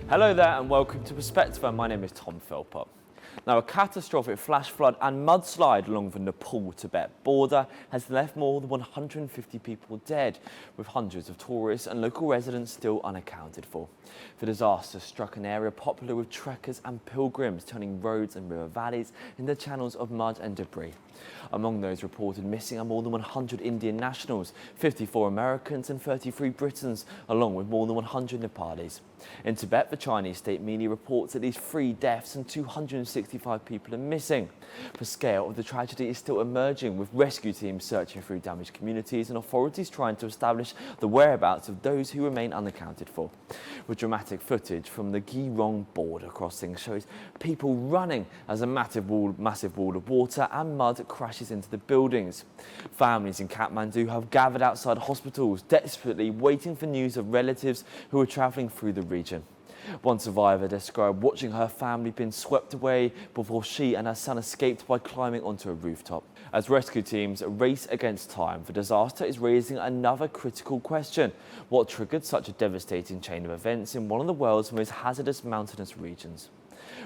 Hello there and welcome to Perspectiva. My name is Tom Philpot. Now, a catastrophic flash flood and mudslide along the Nepal-Tibet border has left more than 150 people dead, with hundreds of tourists and local residents still unaccounted for. The disaster struck an area popular with trekkers and pilgrims, turning roads and river valleys into channels of mud and debris. Among those reported missing are more than 100 Indian nationals, 54 Americans and 33 Britons, along with more than 100 Nepalis. In Tibet, the Chinese state media reports at least 3 deaths and 265 people are missing. The scale of the tragedy is still emerging, with rescue teams searching through damaged communities and authorities trying to establish the whereabouts of those who remain unaccounted for. With dramatic footage from the Girong border crossing shows people running as a massive wall of water and mud crashes into the buildings. Families in Kathmandu have gathered outside hospitals, desperately waiting for news of relatives who are travelling through the region. One survivor described watching her family being swept away before she and her son escaped by climbing onto a rooftop. As rescue teams race against time, the disaster is raising another critical question. What triggered such a devastating chain of events in one of the world's most hazardous mountainous regions?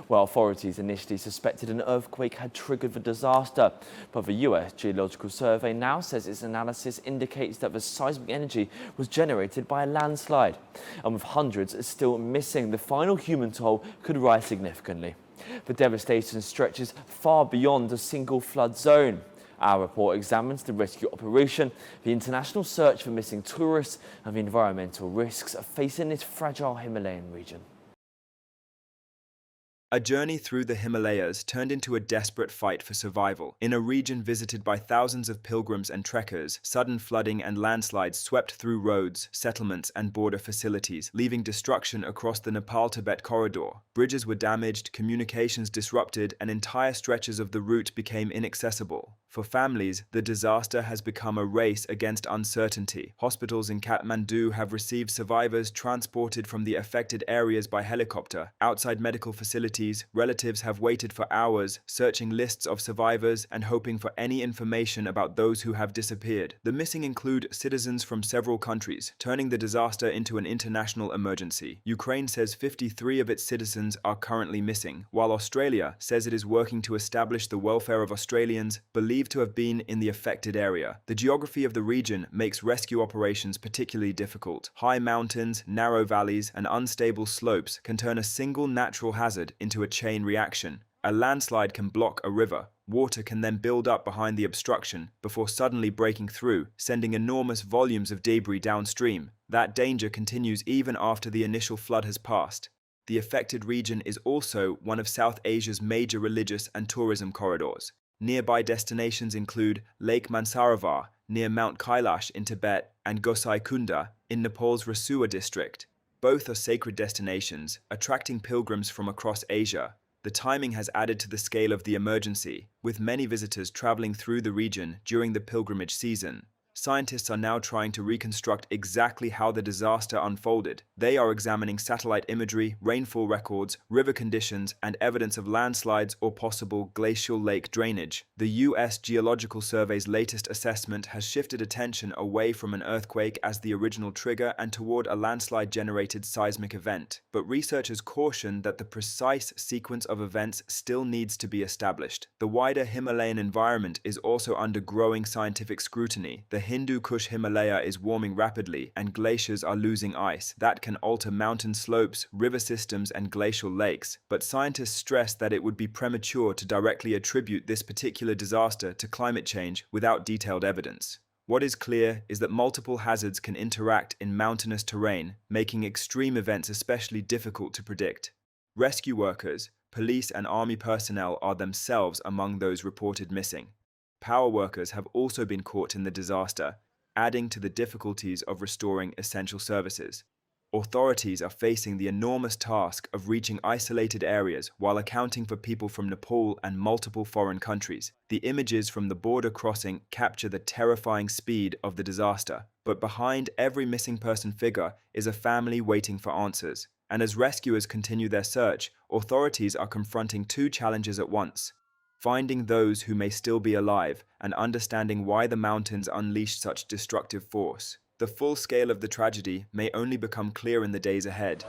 Well, authorities initially suspected an earthquake had triggered the disaster, but the US Geological Survey now says its analysis indicates that the seismic energy was generated by a landslide. And with hundreds still missing, the final human toll could rise significantly. The devastation stretches far beyond a single flood zone. Our report examines the rescue operation, the international search for missing tourists, and the environmental risks facing this fragile Himalayan region. A journey through the Himalayas turned into a desperate fight for survival. In a region visited by thousands of pilgrims and trekkers, sudden flooding and landslides swept through roads, settlements, and border facilities, leaving destruction across the Nepal-Tibet corridor. Bridges were damaged, communications disrupted, and entire stretches of the route became inaccessible. For families, the disaster has become a race against uncertainty. Hospitals in Kathmandu have received survivors transported from the affected areas by helicopter. Outside medical facilities, relatives have waited for hours, searching lists of survivors and hoping for any information about those who have disappeared. The missing include citizens from several countries, turning the disaster into an international emergency. Ukraine says 53 of its citizens are currently missing, while Australia says it is working to establish the welfare of Australians believed to have been in the affected area. The geography of the region makes rescue operations particularly difficult. High mountains, narrow valleys, and unstable slopes can turn a single natural hazard into a chain reaction. A landslide can block a river. Water can then build up behind the obstruction before suddenly breaking through, sending enormous volumes of debris downstream. That danger continues even after the initial flood has passed. The affected region is also one of South Asia's major religious and tourism corridors. Nearby destinations include Lake Mansarovar near Mount Kailash in Tibet and Gosai Kunda in Nepal's Rasua district. Both are sacred destinations, attracting pilgrims from across Asia. The timing has added to the scale of the emergency, with many visitors traveling through the region during the pilgrimage season. Scientists are now trying to reconstruct exactly how the disaster unfolded. They are examining satellite imagery, rainfall records, river conditions, and evidence of landslides or possible glacial lake drainage. The US Geological Survey's latest assessment has shifted attention away from an earthquake as the original trigger and toward a landslide-generated seismic event. But researchers caution that the precise sequence of events still needs to be established. The wider Himalayan environment is also under growing scientific scrutiny. The Hindu Kush Himalaya is warming rapidly, and glaciers are losing ice. That can alter mountain slopes, river systems, and glacial lakes. But scientists stress that it would be premature to directly attribute this particular disaster to climate change without detailed evidence. What is clear is that multiple hazards can interact in mountainous terrain, making extreme events especially difficult to predict. Rescue workers, police, and army personnel are themselves among those reported missing. Power workers have also been caught in the disaster, adding to the difficulties of restoring essential services. Authorities are facing the enormous task of reaching isolated areas while accounting for people from Nepal and multiple foreign countries. The images from the border crossing capture the terrifying speed of the disaster, but behind every missing person figure is a family waiting for answers. And as rescuers continue their search, authorities are confronting 2 challenges at once: finding those who may still be alive, and understanding why the mountains unleashed such destructive force. The full scale of the tragedy may only become clear in the days ahead.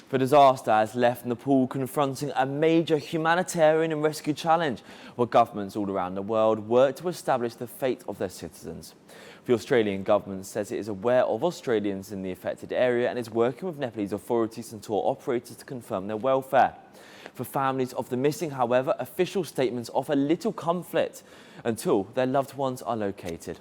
The disaster has left Nepal confronting a major humanitarian and rescue challenge, where governments all around the world work to establish the fate of their citizens. The Australian government says it is aware of Australians in the affected area and is working with Nepalese authorities and tour operators to confirm their welfare. For families of the missing, however, official statements offer little comfort until their loved ones are located.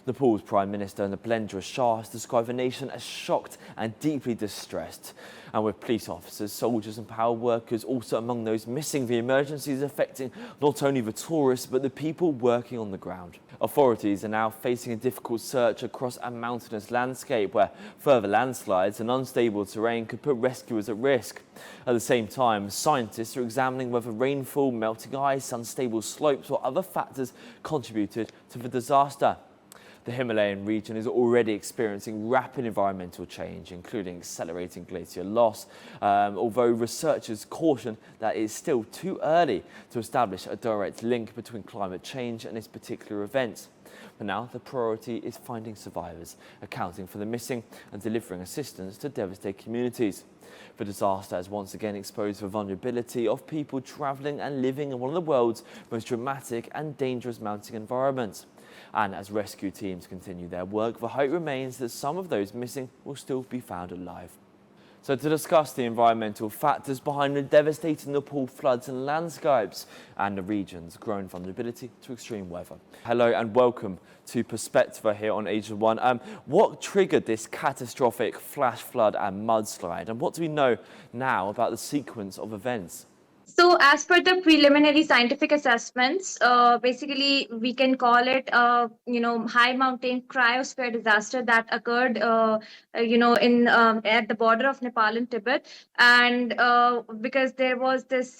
Nepal's Prime Minister Narendra Shah has described the nation as shocked and deeply distressed. And with police officers, soldiers and power workers also among those missing, the emergency is affecting not only the tourists but the people working on the ground. Authorities are now facing a difficult search across a mountainous landscape where further landslides and unstable terrain could put rescuers at risk. At the same time, scientists are examining whether rainfall, melting ice, unstable slopes or other factors contributed to the disaster. The Himalayan region is already experiencing rapid environmental change, including accelerating glacier loss, although researchers caution that it is still too early to establish a direct link between climate change and this particular event. But now the priority is finding survivors, accounting for the missing and delivering assistance to devastated communities. The disaster has once again exposed the vulnerability of people travelling and living in one of the world's most dramatic and dangerous mountain environments. And as rescue teams continue their work, the hope remains that some of those missing will still be found alive. So to discuss the environmental factors behind the devastating Nepal floods and landscapes and the region's growing vulnerability to extreme weather. Hello and welcome to Perspectiva here on Asiaone. What triggered this catastrophic flash flood and mudslide, and what do we know now about the sequence of events? So, as per the preliminary scientific assessments, basically we can call it, high mountain cryosphere disaster that occurred, in at the border of Nepal and Tibet, and because there was this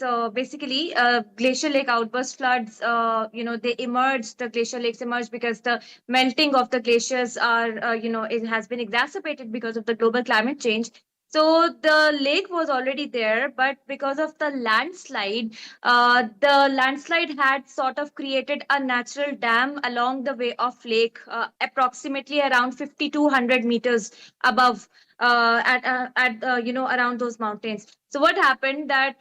glacial lake outburst floods. The glacial lakes emerged because the melting of the glaciers it has been exacerbated because of the global climate change. So the lake was already there, but because of the landslide had sort of created a natural dam along the way of lake, approximately around 5,200 meters above, around those mountains. So what happened that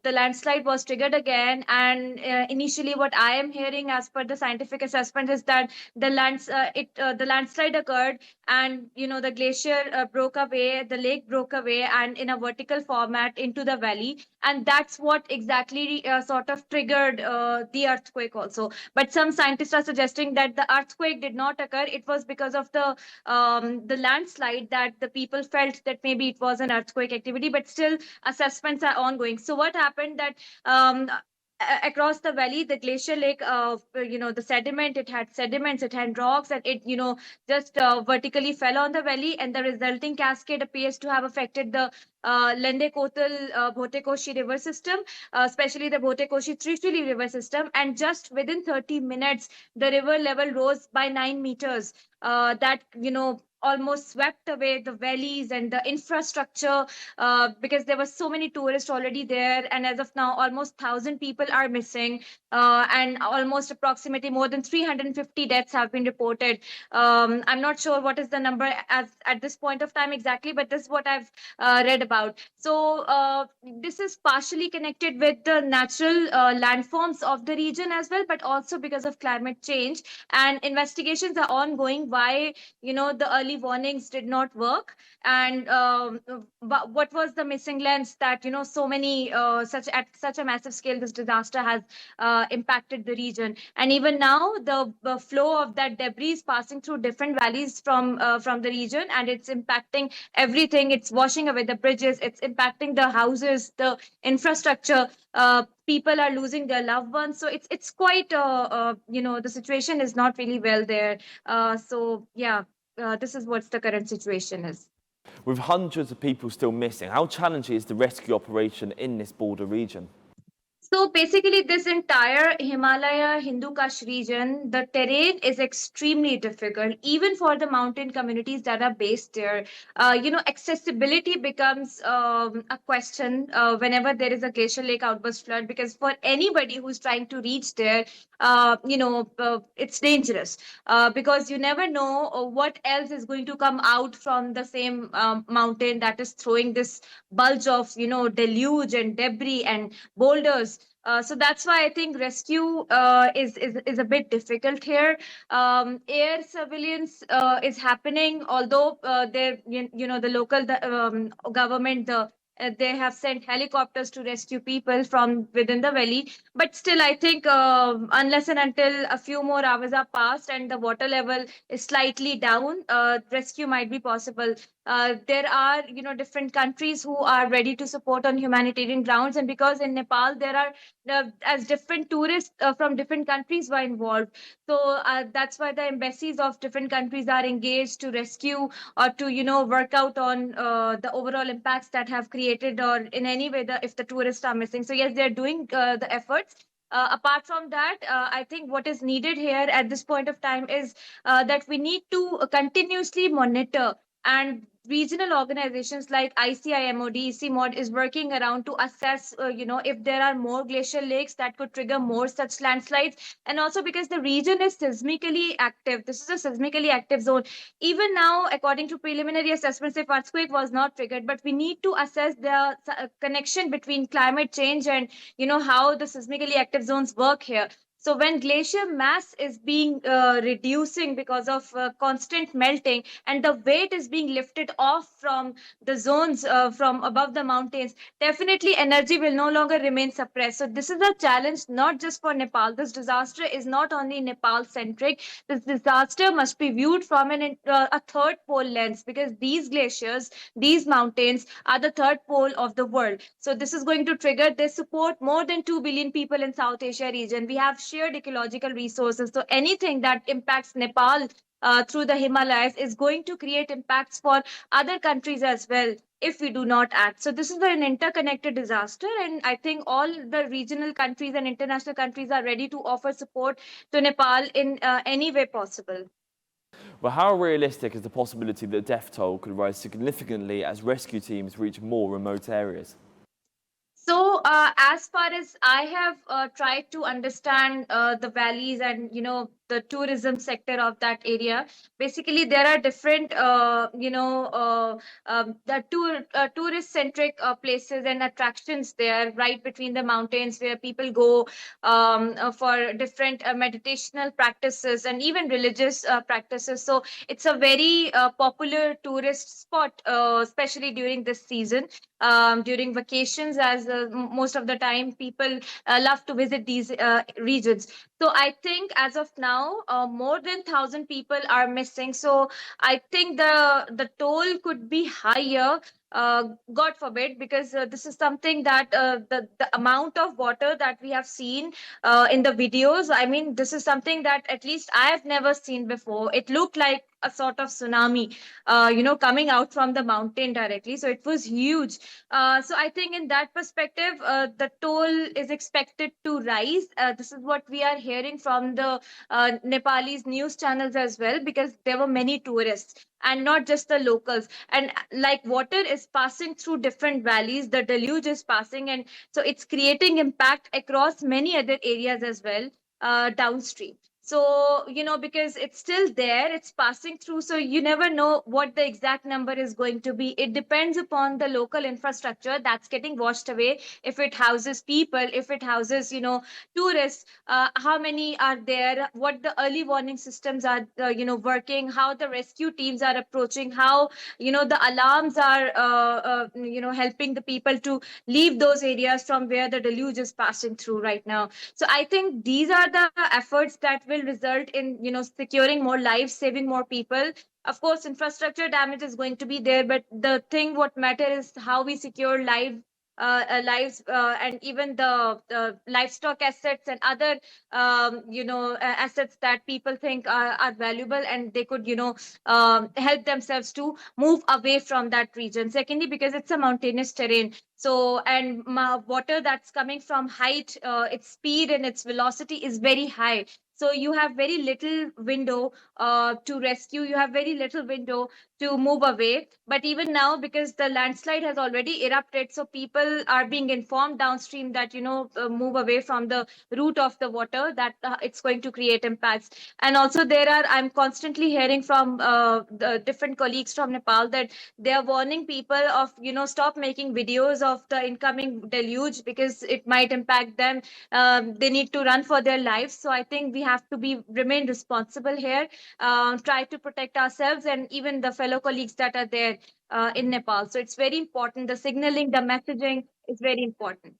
the landslide was triggered again, and initially what I am hearing as per the scientific assessment is that the landslide occurred, and the glacier broke away, the lake broke away, and in a vertical format into the valley, and that's what exactly sort of triggered the earthquake also. But some scientists are suggesting that the earthquake did not occur; it was because of the landslide that the people felt that maybe it was an earthquake activity, but still assessments are ongoing. So what happened that across the valley, the glacier lake, the sediment, it had sediments, it had rocks, and it, just vertically fell on the valley, and the resulting cascade appears to have affected the Lende Kotal Bhotekoshi river system, especially the Bhotekoshi Trishuli river system. And just within 30 minutes, the river level rose by 9 meters. That, almost swept away the valleys and the infrastructure, because there were so many tourists already there, and as of now almost 1,000 people are missing, and almost approximately more than 350 deaths have been reported. I'm not sure what is the number at this point of time exactly, but this is what I've read about. So this is partially connected with the natural landforms of the region as well, but also because of climate change, and investigations are ongoing why the early warnings did not work, and what was the missing lens that so many at such a massive scale this disaster has impacted the region. And even now the flow of that debris is passing through different valleys from the region, and it's impacting everything. It's washing away the bridges, it's impacting the houses, the infrastructure. People are losing their loved ones, so it's quite the situation is not really well there. This is what the current situation is. With hundreds of people still missing, how challenging is the rescue operation in this border region? So basically, this entire Himalaya Hindu Kush region, the terrain is extremely difficult, even for the mountain communities that are based there. Accessibility becomes a question whenever there is a glacial lake outburst flood, because for anybody who's trying to reach there, it's dangerous because you never know what else is going to come out from the same mountain that is throwing this bulge of, deluge and debris and boulders. So that's why I think rescue is a bit difficult here. Air surveillance is happening, although the local government, they have sent helicopters to rescue people from within the valley. But still, I think unless and until a few more hours are passed and the water level is slightly down, rescue might be possible. There are, different countries who are ready to support on humanitarian grounds, and because in Nepal there are as different tourists from different countries were involved, so that's why the embassies of different countries are engaged to rescue or to, work out on the overall impacts that have created, or in any way if the tourists are missing. So yes, they're doing the efforts. Apart from that, I think what is needed here at this point of time is that we need to continuously monitor, and regional organizations like ICIMOD, ECMOD is working around to assess, if there are more glacial lakes that could trigger more such landslides. And also because the region is seismically active, this is a seismically active zone. Even now, according to preliminary assessments, if earthquake was not triggered, but we need to assess the connection between climate change and, how the seismically active zones work here. So when glacier mass is being reducing because of constant melting, and the weight is being lifted off from the zones from above the mountains, definitely energy will no longer remain suppressed. So this is a challenge not just for Nepal. This disaster is not only Nepal centric. This disaster must be viewed from a third pole lens, because these glaciers, these mountains are the third pole of the world. So this is going to trigger. They support more than 2 billion people in South Asia region. We have shared ecological resources. So anything that impacts Nepal through the Himalayas is going to create impacts for other countries as well if we do not act. So this is an interconnected disaster, and I think all the regional countries and international countries are ready to offer support to Nepal in any way possible. Well, how realistic is the possibility that death toll could rise significantly as rescue teams reach more remote areas? So, as far as I have tried to understand the valleys and, the tourism sector of that area, basically there are different the tourist centric places and attractions there, right between the mountains, where people go for different meditational practices and even religious practices. So it's a very popular tourist spot, especially during this season, during vacations, as most of the time people love to visit these regions. So I think as of now, more than 1,000 people are missing. So I think the toll could be higher. God forbid, because this is something that the amount of water that we have seen in the videos. I mean, this is something that at least I have never seen before. It looked like a sort of tsunami, coming out from the mountain directly. So it was huge. So I think in that perspective, the toll is expected to rise. This is what we are hearing from the Nepalese news channels as well, because there were many tourists and not just the locals. And like water is passing through different valleys, the deluge is passing, and so it's creating impact across many other areas as well downstream. So, because it's still there, it's passing through. So you never know what the exact number is going to be. It depends upon the local infrastructure that's getting washed away. If it houses people, if it houses, tourists, how many are there, what the early warning systems are, working, how the rescue teams are approaching, how, the alarms are, helping the people to leave those areas from where the deluge is passing through right now. So I think these are the efforts that will result in, securing more lives, saving more people. Of course, infrastructure damage is going to be there, but the thing what matter is how we secure life lives, and even the livestock assets and other assets that people think are valuable, and they could help themselves to move away from that region. Secondly, because it's a mountainous terrain, so and water that's coming from height, its speed and its velocity is very high, so you have very little window to rescue, you have very little window to move away. But even now, because the landslide has already erupted, so people are being informed downstream that move away from the route of the water, that it's going to create impacts. And also I'm constantly hearing from the different colleagues from Nepal that they are warning people of stop making videos of the incoming deluge because it might impact them. They need to run for their lives. So I think we have to remain responsible here, try to protect ourselves and even the fellow colleagues that are there in Nepal. So it's very important. The signaling, the messaging is very important.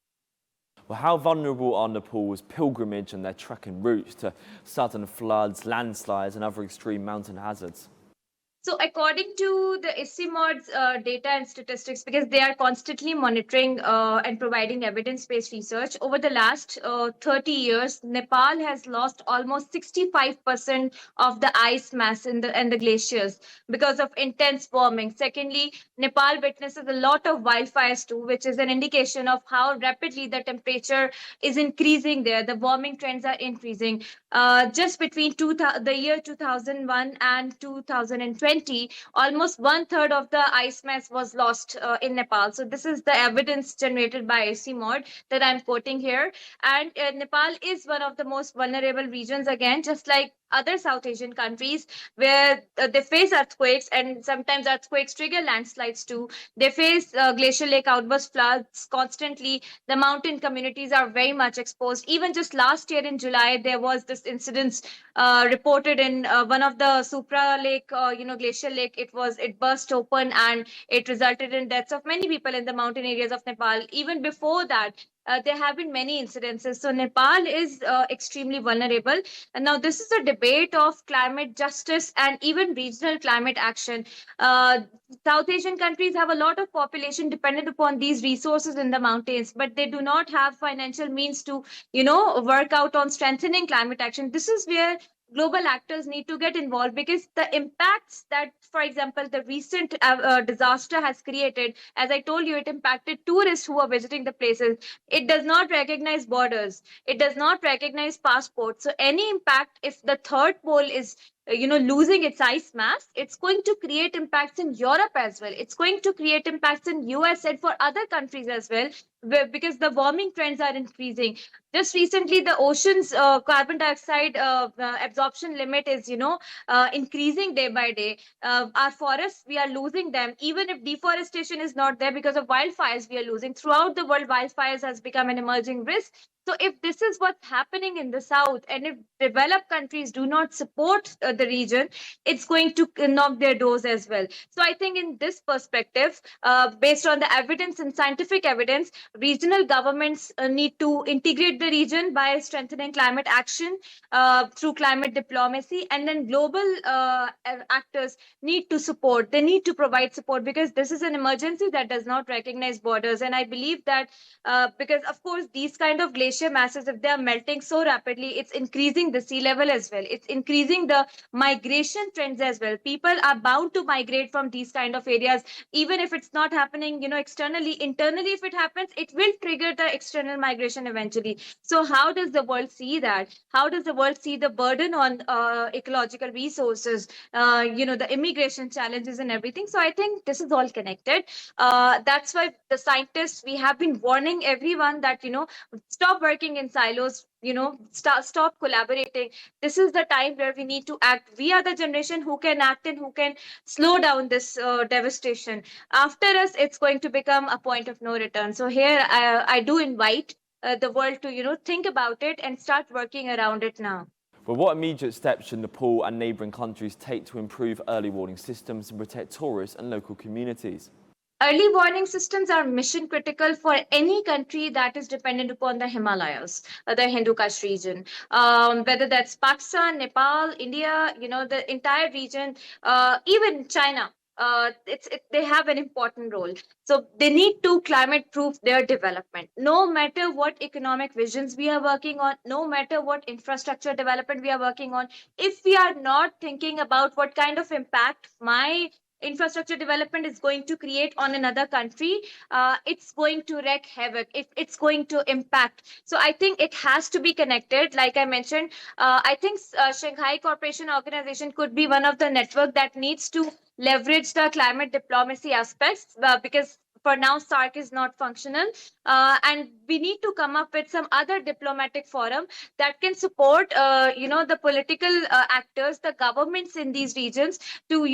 Well, how vulnerable are Nepal's pilgrimage and their trekking routes to sudden floods, landslides, and other extreme mountain hazards? So according to the ICIMOD's data and statistics, because they are constantly monitoring and providing evidence-based research, over the last 30 years, Nepal has lost almost 65% of the ice mass in the glaciers because of intense warming. Secondly, Nepal witnesses a lot of wildfires too, which is an indication of how rapidly the temperature is increasing there. The warming trends are increasing. Just between the year 2001 and 2020, almost one third of the ice mass was lost in Nepal. So this is the evidence generated by ICIMOD that I'm quoting here. And Nepal is one of the most vulnerable regions, again, just like other South Asian countries, where they face earthquakes, and sometimes earthquakes trigger landslides too. They face glacial lake outburst floods constantly. The mountain communities are very much exposed. Even just last year in July, there was this incident reported in one of the Supra Lake, glacial lake. It burst open and it resulted in deaths of many people in the mountain areas of Nepal. Even before that, there have been many incidences. So Nepal is extremely vulnerable. And now this is a debate of climate justice and even regional climate action. Uh, South Asian countries have a lot of population dependent upon these resources in the mountains, but they do not have financial means to, work out on strengthening climate action. This is where global actors need to get involved, because the impacts that, for example, the recent disaster has created, as I told you, it impacted tourists who are visiting the places. It does not recognize borders, it does not recognize passports. So any impact, if the third pole is losing its ice mass, it's going to create impacts in Europe as well, it's going to create impacts in US and for other countries as well, because the warming trends are increasing. Just recently, the ocean's carbon dioxide absorption limit is increasing day by day. Our forests, we are losing them. Even if deforestation is not there, because of wildfires, we are losing. Throughout the world, wildfires has become an emerging risk. So if this is what's happening in the south, and if developed countries do not support the region, it's going to knock their doors as well. So I think in this perspective, based on the evidence and scientific evidence, regional governments need to integrate the region by strengthening climate action through climate diplomacy, and then global actors need to support. They need to provide support, because this is an emergency that does not recognize borders. And I believe that because, of course, these kind of glacier masses, if they are melting so rapidly, it's increasing the sea level as well. It's increasing the migration trends as well. People are bound to migrate from these kind of areas, even if it's not happening, externally. Internally, if it happens, it will trigger the external migration eventually. So how does the world see that? How does the world see the burden on ecological resources, the immigration challenges and everything? So I think this is all connected. That's why the scientists, we have been warning everyone that, stop working in silos, stop collaborating. This is the time where we need to act. We are the generation who can act and who can slow down this devastation. After us, it's going to become a point of no return. So here I do invite the world to think about it and start working around it now. Well, what immediate steps should Nepal and neighbouring countries take to improve early warning systems and protect tourists and local communities? Early warning systems are mission critical for any country that is dependent upon the Himalayas, the Hindu Kush region, whether that's Pakistan, Nepal, India, the entire region, even China. they have an important role. So they need to climate proof their development. No matter what economic visions we are working on, no matter what infrastructure development we are working on, if we are not thinking about what kind of impact my infrastructure development is going to create on another country, it's going to wreak havoc. It's going to impact. So I think it has to be connected. Like I mentioned, I think Shanghai Cooperation Organization could be one of the network that needs to leverage the climate diplomacy aspects, because for now SARC is not functional, and we need to come up with some other diplomatic forum that can support the political actors, the governments in these regions, to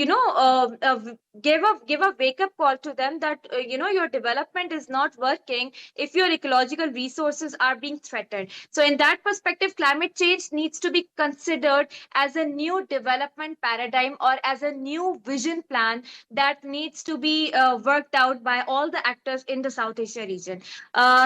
give a wake up call to them that your development is not working if your ecological resources are being threatened. So in that perspective, climate change needs to be considered as a new development paradigm, or as a new vision plan that needs to be worked out by all the actors in the South Asia region.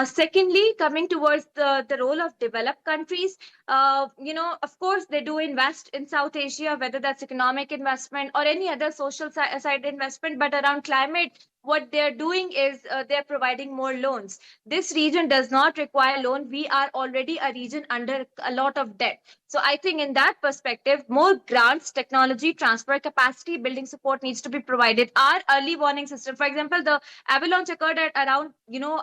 Secondly, coming towards the role of developed countries, of course, they do invest in South Asia, whether that's economic investment or any other social side investment. But around climate, what they're doing is they're providing more loans. This region does not require loan. We are already a region under a lot of debt. So I think in that perspective, more grants, technology, transfer capacity, building support needs to be provided. Our early warning system, for example, the avalanche occurred at around,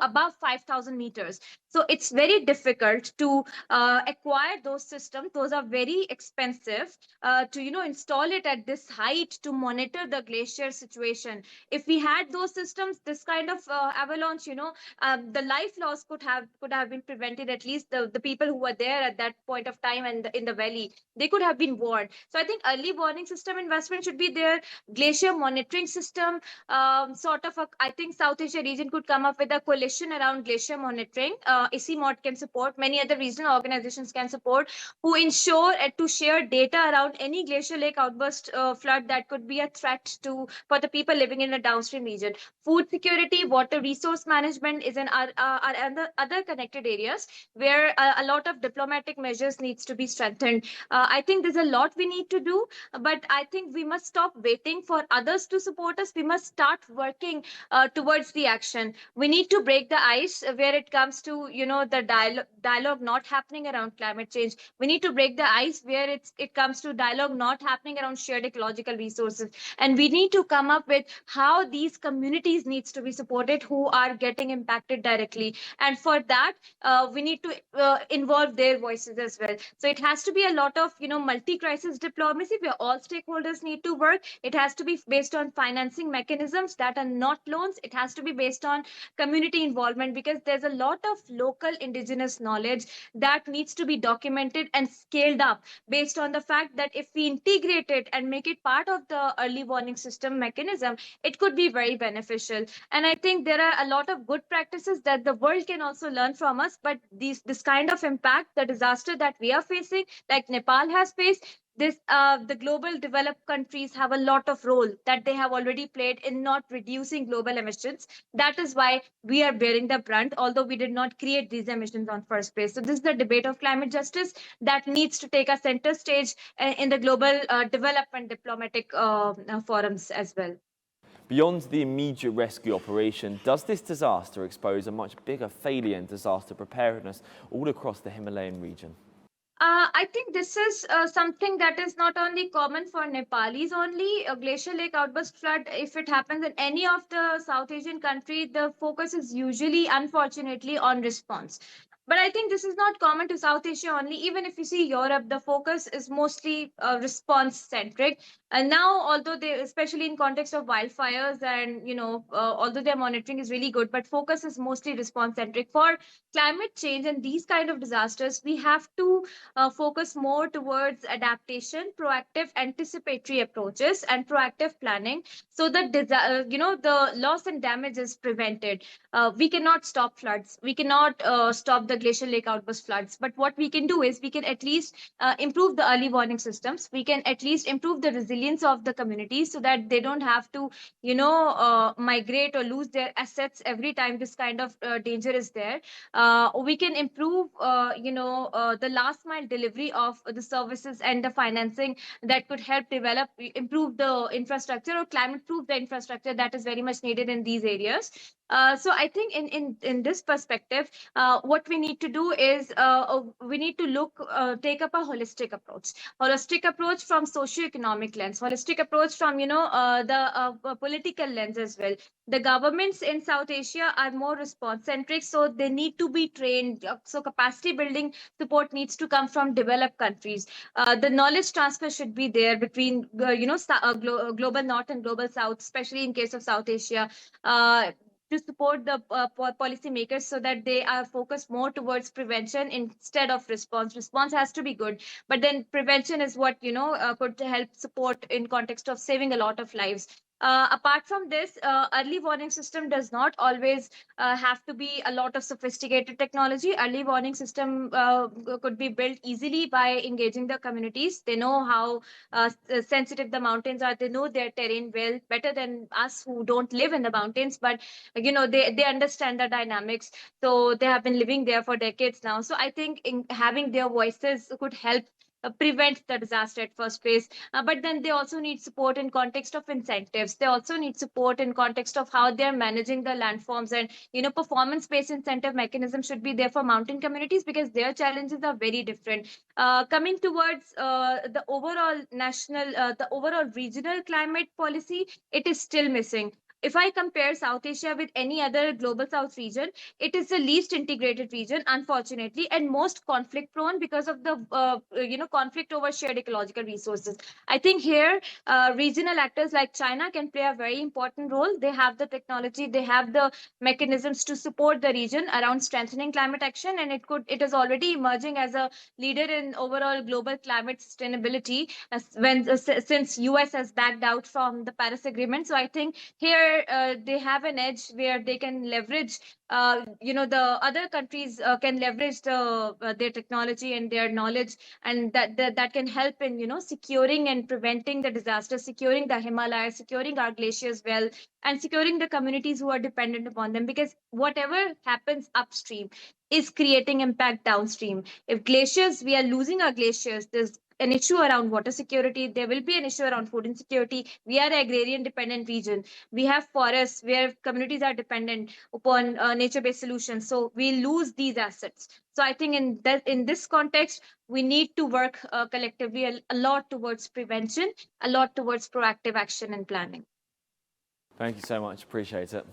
above 5,000 meters. So it's very difficult to acquire those systems. Those are very expensive to install it at this height to monitor the glacier situation. If we had those systems, this kind of avalanche, the life loss could have been prevented. At least the people who were there at that point of time and in the valley, they could have been warned. So I think early warning system investment should be there. Glacier monitoring system, I think South Asia region could come up with a coalition around glacier monitoring. ICMOD can support, many other regional organizations can support, who ensure to share data around any glacier lake outburst flood that could be a threat for the people living in the downstream region. Food security, water resource management is in our other connected areas where a lot of diplomatic measures needs to be strengthened. I think there's a lot we need to do, but I think we must stop waiting for others to support us. We must start working towards the action. We need to break the ice where it comes to the dialogue not happening around climate change. We need to break the ice where it comes to dialogue not happening around shared ecological resources, and we need to come up with how these communities needs to be supported who are getting impacted directly. And for that, we need to involve their voices as well. So it has to be a lot of multi-crisis diplomacy where all stakeholders need to work. It has to be based on financing mechanisms that are not loans. It has to be based on community involvement, because there's a lot of local indigenous knowledge that needs to be documented and scaled up, based on the fact that if we integrate it and make it part of the early warning system mechanism, it could be very beneficial. And I think there are a lot of good practices that the world can also learn from us. But this kind of impact, the disaster that we are facing, like Nepal has faced, the global developed countries have a lot of role that they have already played in not reducing global emissions. That is why we are bearing the brunt, although we did not create these emissions on first place. So this is the debate of climate justice that needs to take a center stage in the global development diplomatic forums as well. Beyond the immediate rescue operation, does this disaster expose a much bigger failure in disaster preparedness all across the Himalayan region? I think this is something that is not only common for Nepalis only. A glacier lake outburst flood, if it happens in any of the South Asian country, the focus is usually, unfortunately, on response. But I think this is not common to South Asia only. Even if you see Europe, the focus is mostly response centric. And now, although they, especially in context of wildfires, and although their monitoring is really good, but focus is mostly response centric. For climate change and these kind of disasters, we have to focus more towards adaptation, proactive, anticipatory approaches, and proactive planning, so that the loss and damage is prevented. We cannot stop floods. We cannot stop the glacial lake outburst floods. But what we can do is we can at least improve the early warning systems. We can at least improve the resilience of the communities so that they don't have to, migrate or lose their assets every time this kind of danger is there. We can improve, the last mile delivery of the services and the financing that could help develop, improve the infrastructure or climate proof the infrastructure that is very much needed in these areas. So I think in this perspective, what we need to do is we need to take up a holistic approach from socio-economic lens, holistic approach from the political lens as well. The governments in South Asia are more response centric, so they need to be trained. So capacity building support needs to come from developed countries. The knowledge transfer should be there between global north and global south, especially in case of South Asia. To support the policy makers so that they are focused more towards prevention instead of response. Response has to be good, but then prevention is what could help support in context of saving a lot of lives. Apart from this, early warning system does not always have to be a lot of sophisticated technology. Early warning system could be built easily by engaging the communities. They know how sensitive the mountains are. They know their terrain well, better than us who don't live in the mountains, but they understand the dynamics. So they have been living there for decades now. So I think in having their voices could help prevent the disaster at first place. But then they also need support in context of incentives. They also need support in context of how they're managing the landforms, and performance based incentive mechanism should be there for mountain communities because their challenges are very different. Coming towards the overall regional climate policy, it is still missing. If I compare South Asia with any other global South region, it is the least integrated region, unfortunately, and most conflict prone because of the conflict over shared ecological resources. I think here regional actors like China can play a very important role. They have the technology, they have the mechanisms to support the region around strengthening climate action, and it is already emerging as a leader in overall global climate sustainability since US has backed out from the Paris Agreement. So I think here they have an edge where they can leverage the other countries can leverage their technology and their knowledge, and that can help in securing and preventing the disaster, securing the Himalayas, securing our glaciers well, and securing the communities who are dependent upon them, because whatever happens upstream is creating impact downstream. If glaciers, we are losing our glaciers, there's an issue around water security, there will be an issue around food insecurity. We are an agrarian dependent region. We have forests where communities are dependent upon nature based solutions, so we lose these assets. So I think in this context, we need to work collectively a lot towards prevention, a lot towards proactive action and planning. Thank you so much. Appreciate it.